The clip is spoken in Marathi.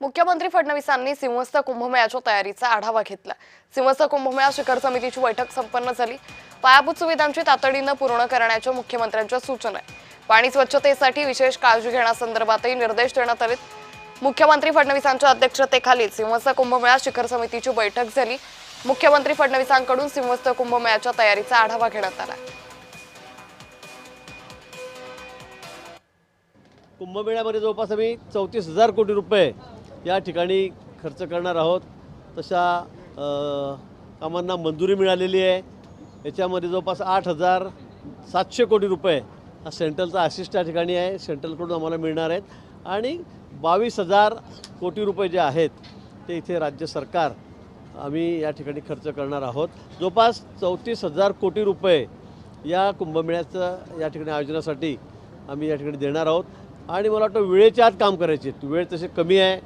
मुख्यमंत्री फडणवीसांनी सिंहस्थ कुंभमेळ्याच्या तयारीचा आढावा घेतला। सिंहस्थ कुंभमेळा शिखर समितीची बैठक संपन्न झाली। पायाभूत सुविधांची तातडीने पूर्ण करण्याच्या मुख्यमंत्र्यांच्या सूचना आहेत। पाणी स्वच्छतेसाठी विशेष काळजी घेण्यासंदर्भातही निर्देश देण्यात आले। मुख्यमंत्री फडणवीसांच्या अध्यक्षतेखाली सिंहस्थ कुंभमेळा शिखर समितीची बैठक झाली। मुख्यमंत्री फडणवीसांकडून सिंहस्थ कुंभमेळ्याच्या तयारीचा आढावा घेण्यात आला। कुंभमेळ्यामध्ये जवळपास आम्ही 34,000 कोटी रुपये या ठिकाणी खर्च करणार आहोत। तशा कामांना मंजुरी मिळालेली आहे। याच्यामध्ये जवळपास 8,700 कोटी रुपये हा सेंट्रलचा असिस्ट या ठिकाणी आहे, सेंट्रलकडून आम्हाला मिळणार आहेत आणि 22,000 कोटी रुपये जे आहेत ते इथे राज्य सरकार आम्ही या ठिकाणी खर्च करणार आहोत। जवळपास 34,000 कोटी रुपये या कुंभमेळ्याचं या ठिकाणी आयोजनासाठी आम्ही या ठिकाणी देणार आहोत आणि मला वाटतं वेळेच्या आत काम करायचे। वेळ तसे कमी आहे।